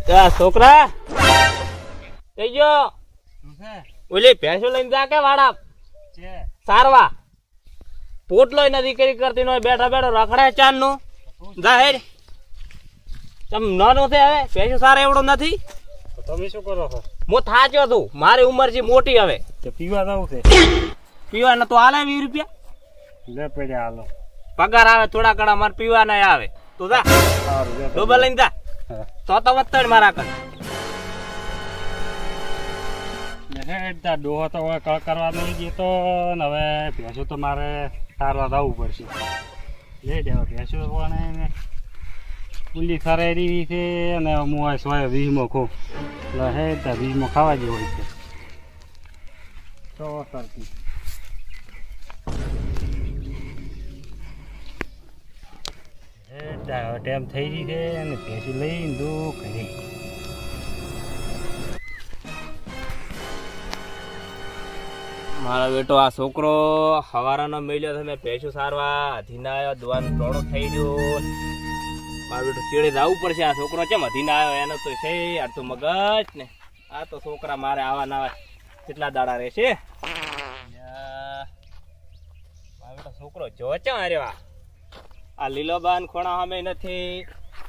છોકરા થઈ ગયો ઓલી ભેંસો લઈને જા કે વાડા સારવા પોટલો નથી કરી કરતી નો બેઠા બેઠો રખડાય ચાંદ નું જાહેર તમ નાનો છે હવે ભેંસો સારા એવડો નથી તમે શું કરો છો? હું થાચ્યો છું મારી ઉંમર છે મોટી હવે પીવા જવું છે પીવા ન તો હાલે 20 રૂપિયા લે પડ્યા હાલો પગાર આવે થોડા ઘણા મારે પીવા ના આવે તું જા ડોબા લઈને જા તો વત્તડ મારા કર ડોહો તો હવે કળ કરવા નહીં જતો ને હવે ભેંસો તો મારે સારવા જવું પડશે લે દેવા ભેંસો પણ પુલી ખરેરી છે અને હું 120 ખો એટલે હે ત્યાં 20 ખાવા જેવું હોય છે તો સરખી ટાઈમ થઈ ગઈ છે અને ભેંસું લઈને દુઃખ ઘરે મારો બેટો આ છોકરો હવારાનો મળ્યો તમે ભેંસું સારવા અધીના આવ્યો દુવાનું ટોળો થઈ ગયો મારો બેટો ચેડે જવું પડશે આ છોકરો કેમ અધીના આવ્યો એનો તો છે આ તો મગજ ને આ તો છોકરા મારે આવા ના કેટલા દાડા રહેશે મારો બેટો છોકરો જો ચા રહ્યો આ લીલોબાન ખોણા સામે નથી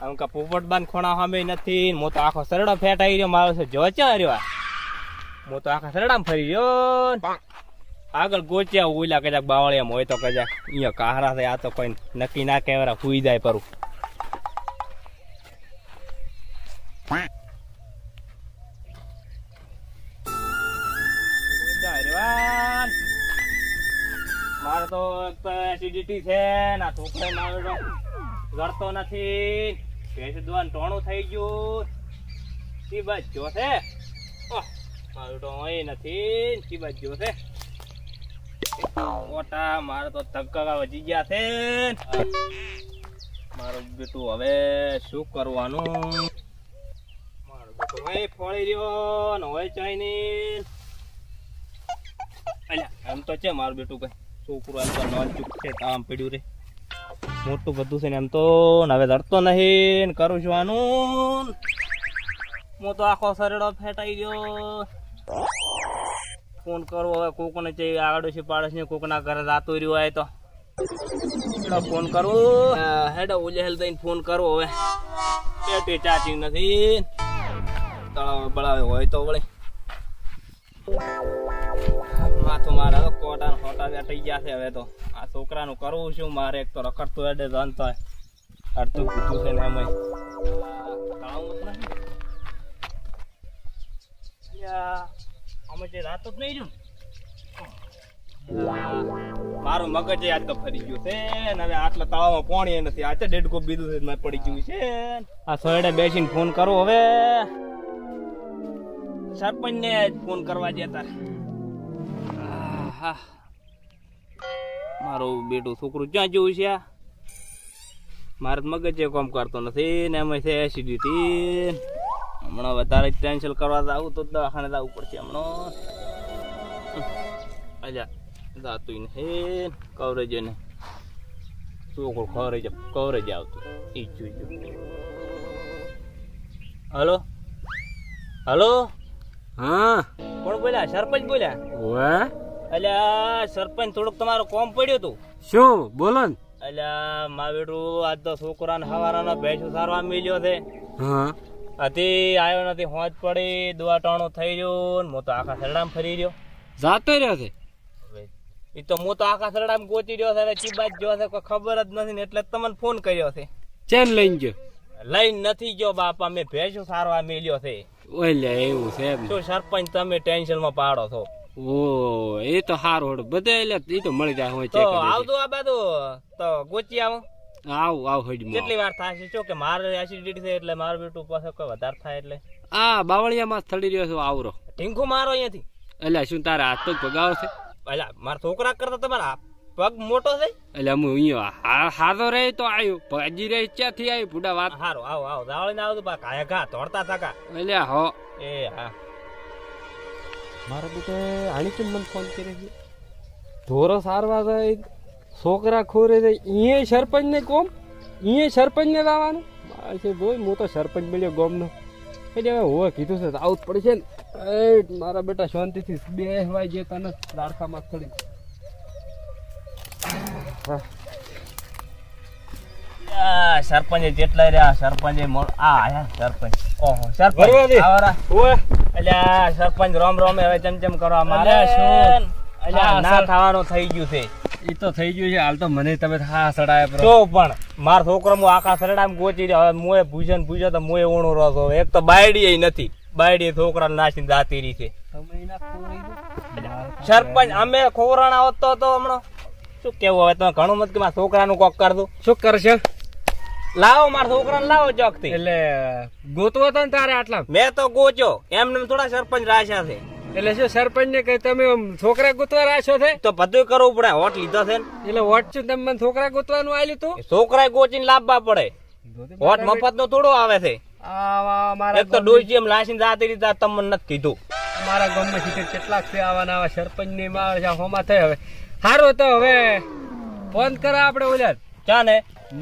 આમ કા પોપટબાન ખોણા સામે નથી હું તો આખો સરડો ફેટ આવી રહ્યો મારો જો ચા રહ્યો હું તો આખા સરડામાં ફરી રહ્યો આગળ ગોચ્યા ઓલા કદાચ બાવળિયામાં હોય તો કદાચ અહીંયા કાહરા થાય આ તો કોઈ નક્કી ના કહેવાય સુઈ જાય પરું મારે તો એસિડિટી છે ના છોકરા મારે ગળતો નથી ભેંસ દુવાનું ટોણું થઈ ગયું ઈ બાજ જોશે મારું તો અહીં નથી ઈ બાજ જોશે મોટા મારે તો ધક્કા વધી ગયા છે મારું બેટું હવે શું કરવાનું મારું બેટું અહીં ફોડી રહ્યો ને હોય ચાઇનીઝ અલ્યા એમ તો છે મારું બેટું કઈ છોકરું એમ તો નોન ચૂક છે કામ પડ્યું રે મોટું બધું છે ને એમ તો હવે ધરતો નહીં ને કરું છું આનું હું તો આખો સરડો ફેટાઈ ગયો ફોન કરવો હવે કોકને છે આડોશી પાડોશી કોકના ઘરે જાતો રહ્યો હોય તો ફોન કરવું હેડો ઓલે હેલ દઈને ફોન કરવો હવે પેટે ચાચી નથી તળાવ બળાવે હોય તો વળે માથું મારે કોટા હોટા વેટાઈ ગયા છે હવે તો આ છોકરાનું કરવું શું મારે એક તો રખડતું એડે જાણતો અડતું કૂતું છે ને એમ અમે જે રાતો જ નહીં રહ્યું મારું મગજ આજ તો ફરી ગયું છે ને હવે આટલા તળાવમાં પાણી નથી આ ડેડકો બીધું છે પડી ગયું છે આ સોયડે બેસીને ફોન કરો હવે સરપંચ ને ફોન કરવા જતા મારું બેટું છોકરું ક્યાં જેવું છે મારે મગજ કામ કરતો નથી ને એમાં છે એસિડિટી હમણાં વધારે ટેન્શન કરવા આવું તો દવાખાને જવું પડશે હમણાં અલ્યા જાતું નહીં કવરેજ ને છોકરું કવરેજ આવતું એ જોઈ હલો હલો હા કોણ બોલ્યા સરપંચ બોલ્યા અલ્યા સરપંચ થોડુંક તમારો કોમ પડ્યું હતું શું બોલો ને અલ્યા મા બેટું આજ તો છોકરાને હવારાનો ભેંસો સારવા મળ્યો છે હા હતી આવ્યો નથી હોજ પડી દવા ટાણું થઈ ગયું હું તો આખા સરડામાં ફરી રહ્યો જાતો રહ્યો છે એ તો હું તો આખા સરડામાં ગોતી રહ્યો છે ચીબાજ જો છે કોઈ ખબર જ નથી ને એટલે તમને ફોન કર્યો છે ચેન લઈને ગયો લઈને નથી ગયો બાપા મેં ભેંસો સારવા મળ્યો છે ઓલે એવું છે શું સરપંચ તમે ટેન્શન માં પાડો છો ઓ એ તો સારું બધે એટલે એ તો મળી જાય હોય તો આવતું આ બાજુ તો ગોચી આવો આવ હડી કેટલી વાર થાય છે કે મારે એસિડિટી છે એટલે મારું બેટું પાસે કોઈ વધારે થાય એટલે આ બાવળિયામાં થડી રહ્યો છું આવરો ઢીંખું મારો અહીંયાથી એટલે શું તારા હાથ પગ ભગાવ છે એટલે મારા છોકરા કરતા તમારા પગ મોટો છે એટલે હું અહીંયા હાથો રહે તો આવ્યો ભાજી રહી ક્યાંથી આવી પૂડા વાત સારું આવો દાવળીને આવતું પા કાયા ઘા તોડતા થાકા એટલે હો એ હા મારો બેટો આણી કેમ મને ફોન કરે છે ઢોરો સારવા જાય છોકરા ખોરે જાય અહીંયા સરપંચ ને કોમ અહીંયા સરપંચ ને લાવવાનું છે બોય હું તો સરપંચ મળ્યો ગોમનો એટલે હવે હોય કીધું છે આવું જ પડશે ને. એ મારા બેટા શાંતિથી બેસવાય જે તને દાડખામાં ચડી. સરપંચ જેટલા રહ્યા સરપંચ સરપંચ ઓહો સરપંચ અલ્યા સરપંચ રોમ રોમ હવે ચમચમ કરવા મારે શું અલ્યા ના થવાનું થઈ ગયું છે. એ તો થઈ ગયું છે હાલ તો મને તમે હા સડાય તો પણ મારો છોકરો હું આખા સરડામ ગોચી રહ્યો હવે મોએ પૂછે તો મોએ ઓણું રહો એક તો બાયડી નથી બાયડી છોકરા નાસીને જાતી રહી છે. સરપંચ અમે ખોરાણા હોત તો હમણાં શું કેવું હવે તમે ઘણું મત કે મારા છોકરાનું કોક કર દઉં. શું કરશે? લાવો મારા છોકરાને લાવો ચોક થી. એટલે ગોતવો તો ને તારે આટલા મેં તો ગોચ્યો એમને થોડા સરપંચ રાખ્યા છે. એટલે શું સરપંચ ને કઈ તમે છોકરા ગોતવા રાખ્યો છે? તો બધું કરવું પડે વોટ લીધો છે એટલે વોટ છું તમે મને છોકરા ગોતવાનું આલ્યું તું? છોકરા ગોચીને લાવવા પડે વોટ મફત નો થોડો આવે છે. એક તો ડોસી એમ લાસીને જાતી રીતે તમને નથી કીધું. મારા ગામમાં સીધે કેટલાક છે આવા સરપંચ ની મારે હોમાં થઈ. હવે સારું તો હવે ફોન કરા આપડે ઓલા ચા ને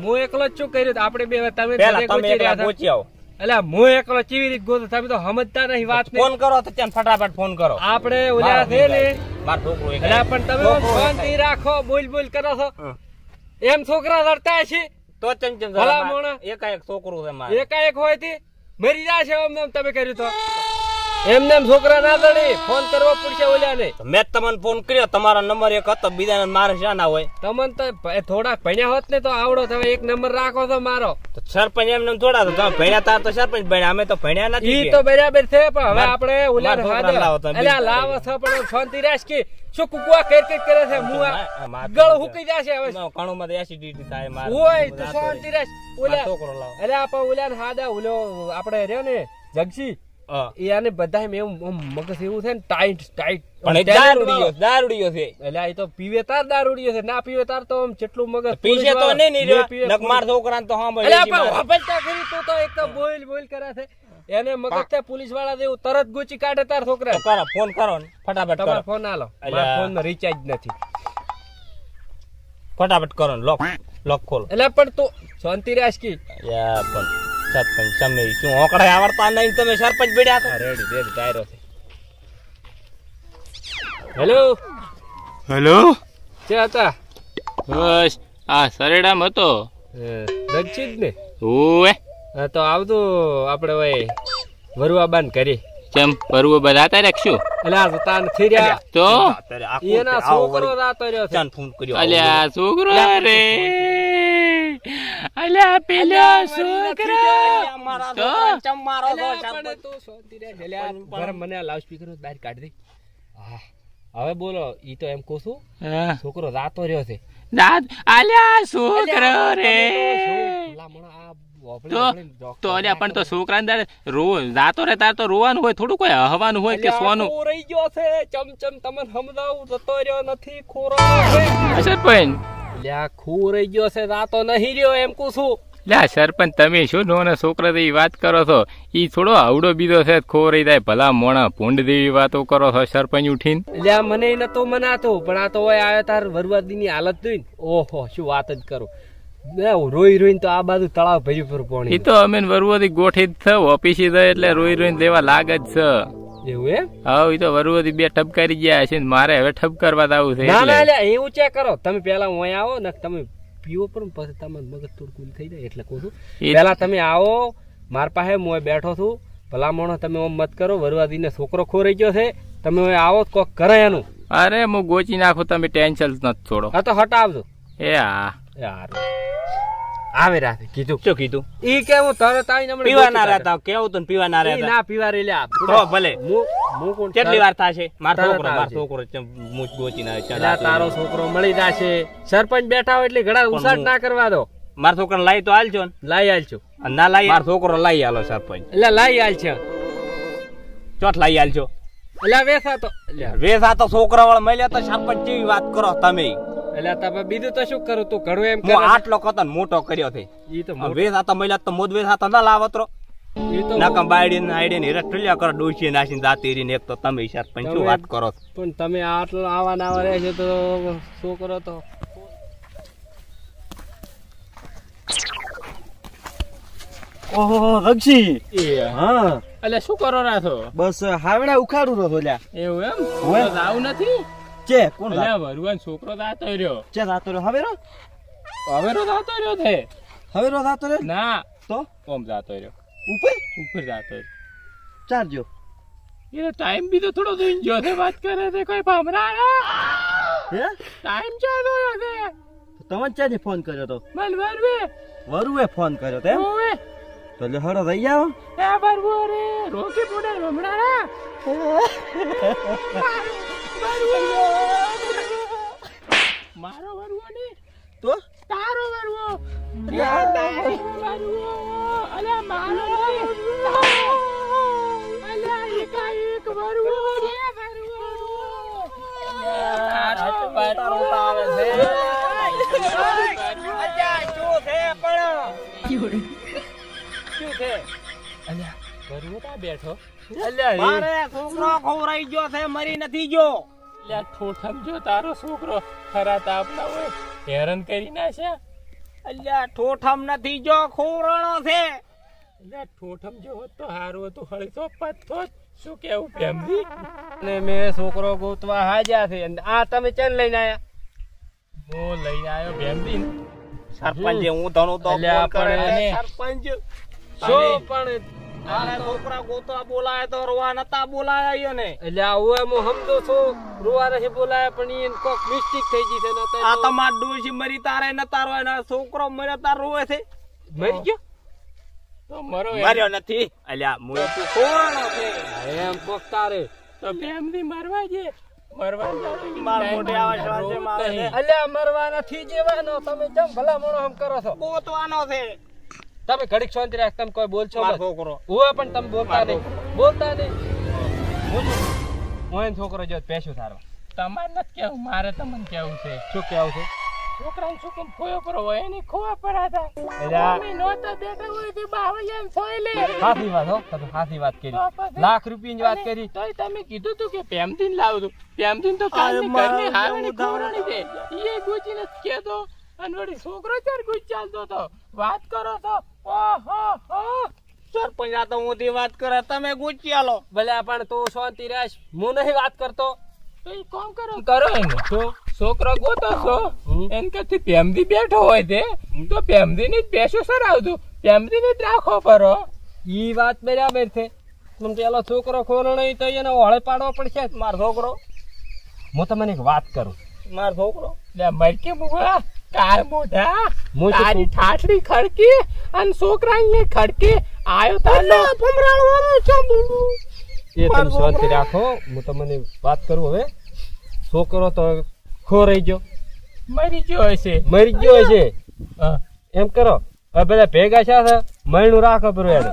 હું એકલો જ શું કર્યું આપણે બે તમે ગોચી આવો. એટલે હું એકલો ચીવી રીતે ગોતો તમે તો સમજતા નહીં વાત. ફોન કરો તો ત્યાં ફટાફટ ફોન કરો. આપણે ઓલા છે ને મારો છોકરો પણ તમે શાંતિ રાખો બોલ બોલ કરો છો એમ છોકરા લડતા છે તો ચમચમ એકાએક છોકરું છે મારે એકાએક હોય થી મરી જાય છે એમ તમે કર્યું તો એમને છોકરા ના લડી ફોન કરવો પડશે ઓલા ને. મેં તમને ફોન કર્યો તમારો નંબર એક હતો બીજા મારે શા ના હોય. તમને તો થોડાક ભણ્યા હોત ને તો આવડો તમે એક નંબર રાખો તો મારો. સરપંચ એમને થોડા તો તમે ભણ્યા તાર તો સરપંચ ભણ્યા અમે તો ભણ્યા નથી. ઈ તો બરાબર છે પણ હવે આપણે ઓલા લાવો છો પણ શાંતિ રાખ કે શું કુકવા કેર કરે છે મુઆ ગળ હુકી જશે હવે કાણું માં એસિડિટી થાય મારે ઓય તો શાંતિ રાખ ઓલા છોકરો લાવો. અરે આપા ઓલા ને હાદા ઓલો આપણે રહ્યો ને જગસી એને બધા એમ મગજ એવું છે ને ટાઈટ ટાઈટ દારૂડિયો છે. એટલે એ તો પીવે તાર દારૂડિયો છે ના પીવે તાર તો જેટલું મગજ પીશે તો નહીં માર છોકરા તો તો એક તો બોલ બોલ કરે છે એને મગજ છે પોલીસ વાળા જેવું તરત ગોચી કાઢે તાર છોકરા. ફોન કરો ને ફટાફટ તમારો ફોન આલો મારા ફોન માં રિચાર્જ નથી. ફટાફટ કરો ને લોક ખોલો. એટલે પણ તું શાંતિ રાખ કી પણ સરપંચ તમે શું ઓકડા આવડતા નહીં તમે સરપંચ બેડ્યા તો રેડી રેડી ટાયરો છે. હેલો હેલો કે હતા? બસ આ સરેડામ હતો રક્ષિત ને ઓએ હા તો આવતું આપણે ભાઈ વરુવા બાન કરી કેમ પરવો બધાતા રાખશું એટલે આ તાન થઈ રહ્યા તો એના છોકરો રાતો રહ્યો છે ફોન કર્યો. અલ્યા છોકરો રે અલ્યા પેલો છોકરો તો ચમારો મને લાઉડ સ્પીકર બહાર કાઢી દે. હવે બોલો ઈ તો એમ કહું છું છોકરો રાતો રહ્યો છે. અલ્યા છોકરો રે તો અલ્યા પણ તો છોકરા રાતો રે તાર તો રોવાનું હોય થોડું કોઈ હવાનું હોય કે સોનું રહી ગયો છે ચમચમ તમને સમજાવું જતો રહ્યો નથી ખોરો સરપંચ લ્યા ખો રહી ગયો છે રાતો નહીં રહ્યો એમ કહું છું. લ્યા સરપંચ તમે શું નોના છોકરા જેવી વાત કરો છો ઈ થોડો આવડો બીજો છે ખો રહી જાય ભલા મોણા ભૂંડ જેવી વાતો કરો છો સરપંચ ઉઠીને. લ્યા મને નતો મનાતો પણ આ તો હોય આવ્યો તાર વરવાદી ની હાલત જોઈ ને ઓહો શું વાત જ કરું રોઈ રોઈને તો આ બાજુ તળાવ ભર્યું પર પાણી. ઈ તો અમે વરવોથી ગોઠી જ થયો ઓફિસે જાય એટલે રોઈ રોઈને દેવા લાગ જ છે. એવું એમ? હા ઈ તો વરવોથી બે ઠપકારી ગયા છે મારે હવે ઠપકારવા આવું છે. ના ના એવું ચેક કરો તમે પેલા હું આવો ને તમે પીવો પણ પછી તમારું મગજ થોડું કુલ થઈ જાય એટલે કહું છું પેલા તમે આવો માર પાસે હું બેઠો છું ભલામણો તમે મત કરો વરવાદી ને છોકરો ખોરાઈ ગયો છે તમે આવો કોક કરે એનું. અરે હું ગોચી નાખું તમે ટેન્શન નથી છોડો. હા તો હટાવજો. એ હા યાર આવે રાતે કીધું શું કીધું ઈ કે હું તરત આવીને હમણાં પીવા ના રહેતા કેવું તો પીવા ના રહેતા ના પીવા રે લ્યા તો ભલે હું કોણ કેટલી વાર થાશે મારો છોકરો મુજ ગોચી ના ચાલા તારો છોકરો મળી જાશે. સરપંચ બેઠા હોય એટલે ઘડા ઉસાટ ના કરવા દો. મારા છોકરાને લાઈ તો આલજો ને લાઈ આલજો ના લાઈ મારો છોકરો લાઈ આલો સરપંચ એટલે લાઈ આલ છે ચોટ લાઈ આલજો એટલે વેસા તો છોકરા વાળા મળ્યા તો સરપંચ કેવી વાત કરો તમે. એટલે તમે બીજું તો શું કરું તું ઘણું એમ આટલો કતો મોટો કર્યો છે વેસા તો મળ્યા તો મોદ વેસા તો ના લાવતરો નકમ બાયડી ને આઈડી ને હેરા ટલ્યા કરો ડોસી નાસીને જાતી રહીને એક તો તમે સરપંચ શું વાત કરો પણ તમે આટલો આવા નાવા રહે છે તો શું કરો તો ઓહો રક્ષી હા એટલે શું કરો રાતો? બસ હાવડા ઉખાડું રહ્યો લ્યા. એવું એમ? હોય. તો આવું નથી. ચે કોણ અલ્યા વરુવાન છોકરો જાતો રહ્યો. ચે રાતો રે હવેરો હવેરો જાતો રહ્યો છે. હવેરો રાતો રે ના તો ઓમ જાતો રહ્યો. ઉપર ઉપર જાતો રહ્યો. ચારજો એ ટાઈમ બી તો થોડો જોઈને જો છે વાત કરે છે કોઈ ભમરા. હે ટાઈમ ચા જોયો છે. તમે ચાને ફોન કર્યો તો? મલ વરવે. વરુએ ફોન કર્યો તેમ? ઓવે. તો લે હળો રહી જાવ. એ વરવો રે રોકી પોડે ભમરા. મારો વરવો ને તો તારો વરવો. વરવો અલ્યા મારો નહીં. અલ્યા એકાએક વરવો રે વરવો. તારો આવે છે. અલ્યા શું છે પણ શું છે? અલ્યા વરવો તા બેઠો. અલ્યા મારે છોકરો ખોરાઈ ગયો છે, મરી નથી ગયો. અલ્યા ઠોઠમ જો તારો છોકરો ખરા તાપના હોય હેરાન કરી નાખ્યા. અલ્યા ઠોઠમ નથી જો, ખોરણો છે. અલ્યા ઠોઠમ જો હોત તો હારું હતું. હળી તો પત્તો શું કેવું પ્રેમથી. અને મેં છોકરો ગોતવા હાજ્યા છે. આ તમે ચેન લઈને આયા? હું લઈને આવ્યો ભેમથી. સરપંચ હું ધણું તો અલ્યા ફોન કરે પણ છે. એને- સરપંચ શું પણ આને છોકરા ગોતવા બોલાય તો રોવા નતા બોલાયા ને. એટલે આવું હું સમજો છું રૂવા નથી બોલાયા પણ એને કોક મિસ્ટેક થઈ ગઈ છે. નકર આ તો તમાર ડોશી મરી તારે નતા રોય ને છોકરો મર્યો તાર રોવે છે. મરી ગયો તો મરો એમ. મર્યો નથી. અલ્યા મુએ તું ખોરણો છે. એમ કોક તારે તો ભેમથી મરવા જે મરવા જાવ. માર મોઢે આવા શ્વાસે મારે છે. અલ્યા મરવા નથી જેવાનો. તમે કેમ ભલા મોણો આમ કરો છો? ગોતવાનો છે તમે ઘડીક શાંતિ રાખ. તમે કોઈ બોલશો માર મત. છોકરો. હોય પણ તમે બોલતા નહીં. બોલતા નહીં. હું એનો છોકરો જો પેશું થારવા. તમારે નથી કેવું, મારે તમને કેવું છે. શું કેવું છે? છોકરાને શું કેમ ખોયો પર હોય એની ખોવા પર હતા. અલ્યા મમ્મી નહોતા બેઠા હોય તે બાવળિયાને સોય લે. સાચી વાત હો. તમે સાચી વાત કરી. તો પછી- લાખ રૂપિયાની વાત કરી. તોય તમે કીધું તું કે પ્રેમથી લાવતું. પ્રેમથી તો કાલની મારે ઘરની મારે હાવણી ઉધાર ખવડાવી દે. ઈ ગોચીને જ કહેતો. અને વળી છોકરો ચાર ગુજ ચાલતો તો વાત કરો તો. ઓહો સરપંચ આ તો મોટી વાત કરે, તમે ગુચી આલો. ભલે પણ તું શાંતિ રાખ. હું નહીં વાત કરતો. તો ઈ કામ કરો એને. શું? છોકરો ગોતો છો હમ. એન કરતી પ્રેમથી બેઠો હોય તે તો પ્રેમથી ની જ બેસો સરાવતું. પ્રેમથી ની જ રાખો પરો. ઈ વાત બરાબર છે. પણ પેલો છોકરો ખોલો નહીં તો એને ઓળે પાડવો પડશે. માર છોકરો હું તમને એક વાત કરું. માર છોકરો લે મરકે મુગા કાર મોઢા હું શું તારી કહું? ઠાઠડી ખડકી અને છોકરા ને ખડકી આયો તાનો ભમરાળવાનો છે બોલું. એ તમે શાંતિ રાખો. હું તમને વાત કરું હવે. છોકરો તો ખોરાઈ ગયો, મરી ગયો હશે. મરી ગયો છે. હા. એમ કરો હવે બધા ભેગા છે મહિનું રાખો પરો એને.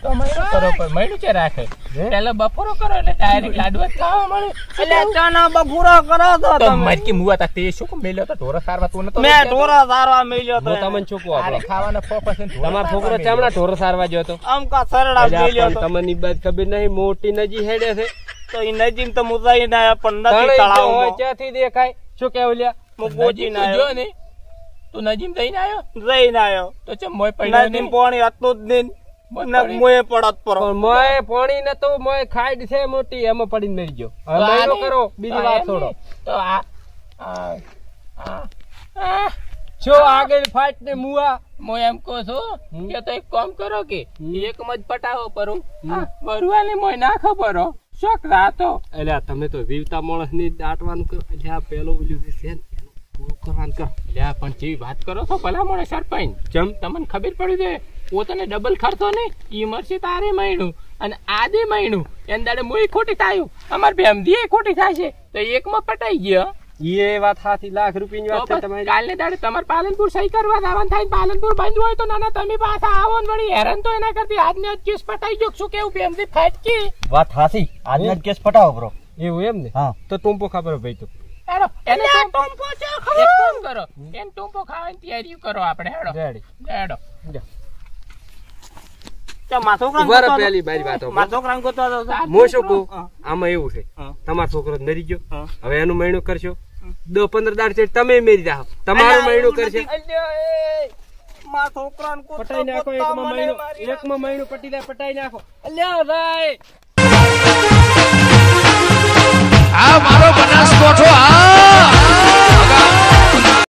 તો મયડું કરો પણ મયડું છે રાખે. હે? પેલા બપોરો કરો એટલે ડાયરેક્ટ લાડવા જ ખાવા મળે. એટલે ચાના બફુરો કરો તો તો તમે. મરકી મુવા તા તે શું કામ મેલ્યો તો ઢોરો સારવા તું નતો મેં ઢોરા સારવા મેલ્યો તો હું તમને શું કહું તારે આપણો? ખાવાના ફોફા છે ને ઢોરો તમારો છોકરો સારવા ચામડા ઢોરો સારવા ગયો હતો. આમ કા સરડા મેલ્યો તો. તમને બાદ ખબર નહીં મોટી નજી હેડે છે. તો ઈ નજીમ તો મુજાઈ ના આયા, પણ નથી તણાઈ ગયો હોય તળાવમાં. ક્યાંથી દેખાય? શું કેવું લ્યા? હું મેલ્યો. ગોચી ના જો આવ્યો, ને તું નજીમ થઈને આવ્યો જઈને આવ્યો. તો ચમ મોય પડ્યો નજીમ ને પાણી હતું જ નહીં. મોય ને પડી. મોએ પડત પર. પણ મોય પાણી નતો. મોય ખાઈડ છે મોટી, એમાં પડીને મરી ગયો. હવે તો મહિનો આને- કરો, બીજી તો વાત એમ છોડો. નહીં. તો આ શું આગળ ફાટ ને મુવા? હું એમ કહું છું કે તો એક કામ કરો કે એક જ પટાવો પરું હમ. બરુવાને મોય નાખો પરો શોખ રાતો. અલ્યા તમે તો જીવતા માણસ ની દાટવાનું કરો. અલ્યા પેલો ઓલું જે છે ને એનું પૂરું કરવાનું કરો. લ્યા પણ જેવી વાત કરો છો ભલા મને સરપંચ. ચમ તમને ખબર પડી છે પોતાને ડબલ ખર્ચો ને ઈ મરસી તારે મહિનું અને આદે મહિનું એન દાડે મોય ખોટી થાય અમાર બેમદી ખોટી થાય છે તો એકમાં પટાઈ ગયો. એ વાત સાચી. લાખ રૂપિયાની વાત તો છે બસ તમારી. કાલને દાડે તમારે પાલનપુર સહી કરવા જવાનું થાય ને પાલનપુર બંધ હોય તો નાના તમે પાછા આવો ને વળી હેરાન તો એના કરતી આજને આજ કેસ પટાઈ ગયો. શું કેવું બેમદી ફાટકી વાત હાસી. આજનો જ કેસ પટાવો બ્રો. એવું એમ ને? હા. તો ટૂંપો ખબર ભાઈ તો. હેડો એને ટોમ્પો છે ખબર એક કામ કરો એને ટોમ્પો ખાવાની તૈયારી કરો આપણે હેડો રેડી. હેડો. મારા છોકરાને ઉભા રહો ગોતવા પેલી દો. બારી વાતો. મારા છોકરાને ગોતવા દો. હું શું કહું? હા. આમાં એવું છે હા. તમારો છોકરો મરી ગયો. હા. હવે એનું મહિનું કરશો 10-15 દાડ છે તમે મેરી જાઓ. તમારું મહિનું કરશે. મારા છોકરાને પટાઈ નાખો, એકમાં મહિનો પટી જાય, પટાઈ નાખો. અલ્યા ભાઈ